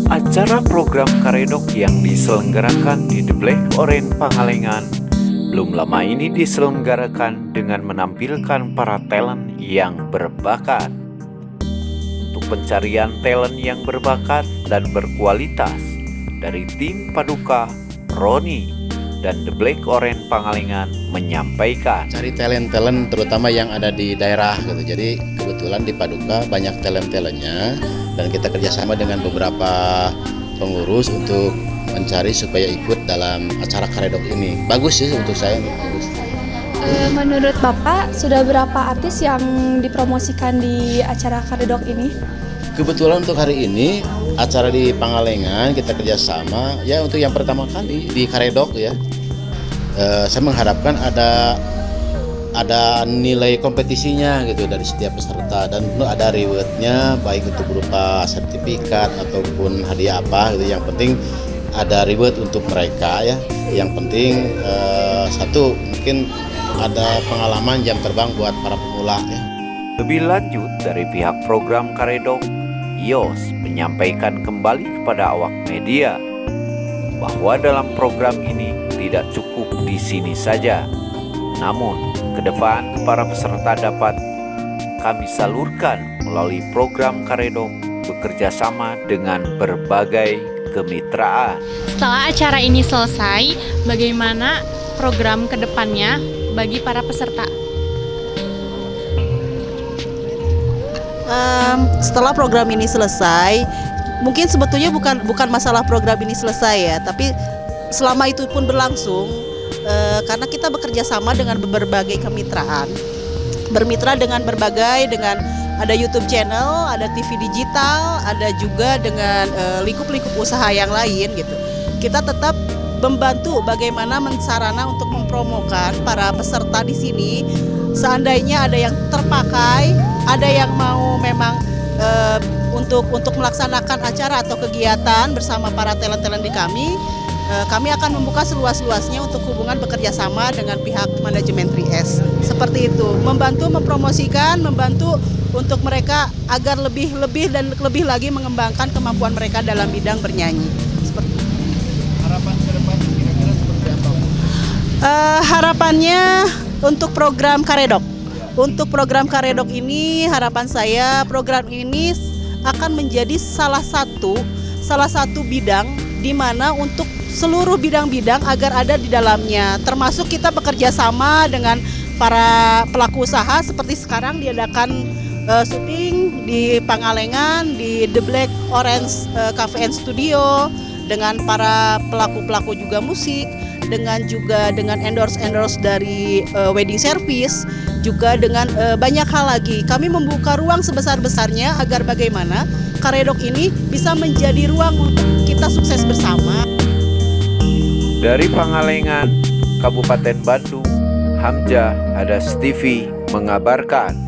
Acara program Karedok yang diselenggarakan di The Black Orange Pangalengan belum lama ini diselenggarakan dengan menampilkan para talent yang berbakat. Untuk pencarian talent yang berbakat dan berkualitas dari tim Paduka, Roni, dan The Black Orange Pangalengan menyampaikan. Cari talent-talent terutama yang ada di daerah gitu. Jadi kebetulan di Paduka banyak talent-talentnya dan kita kerjasama dengan beberapa pengurus untuk mencari supaya ikut dalam acara Karedok ini. Bagus sih untuk saya, bagus. Menurut Bapak, sudah berapa artis yang dipromosikan di acara Karedok ini? Kebetulan untuk hari ini acara di Pangalengan kita kerjasama ya untuk yang pertama kali di Karedok ya. Saya mengharapkan ada nilai kompetisinya gitu dari setiap peserta dan ada rewardnya baik itu berupa sertifikat ataupun hadiah apa gitu. Yang penting ada reward untuk mereka ya. Yang penting satu mungkin ada pengalaman jam terbang buat para pemula ya. Lebih lanjut dari pihak program Karedok, Yos menyampaikan kembali kepada awak media bahwa dalam program ini tidak cukup di sini saja. Namun, ke depan para peserta dapat kami salurkan melalui program Karedok bekerja sama dengan berbagai kemitraan. Setelah acara ini selesai, bagaimana program ke depannya bagi para peserta? Setelah program ini selesai, mungkin sebetulnya bukan masalah program ini selesai ya, tapi selama itu pun berlangsung, karena kita bekerja sama dengan berbagai kemitraan, bermitra dengan ada YouTube channel, ada TV digital, ada juga dengan lingkup-lingkup usaha yang lain gitu. Kita tetap membantu bagaimana sarana untuk mempromokan para peserta di sini. Seandainya ada yang terpakai, ada yang mau memang untuk melaksanakan acara atau kegiatan bersama para talent-talent di kami akan membuka seluas-luasnya untuk hubungan bekerja sama dengan pihak manajemen 3S. Seperti itu, membantu mempromosikan, membantu untuk mereka agar lebih lagi mengembangkan kemampuan mereka dalam bidang bernyanyi. Seperti itu. Harapan ke depan kira-kira seperti apa? Harapannya untuk program Karedok. Untuk program Karedok ini harapan saya program ini akan menjadi salah satu bidang di mana untuk seluruh bidang-bidang agar ada di dalamnya. Termasuk kita bekerja sama dengan para pelaku usaha seperti sekarang diadakan syuting di Pangalengan di The Black Orange Cafe and Studio dengan para pelaku-pelaku juga musik, dengan endorse dari wedding service, juga dengan banyak hal lagi. Kami membuka ruang sebesar-besarnya agar bagaimana Karedok ini bisa menjadi ruang untuk kita sukses bersama. Dari Pangalengan, Kabupaten Bandung, Hamzah Hadas TV mengabarkan.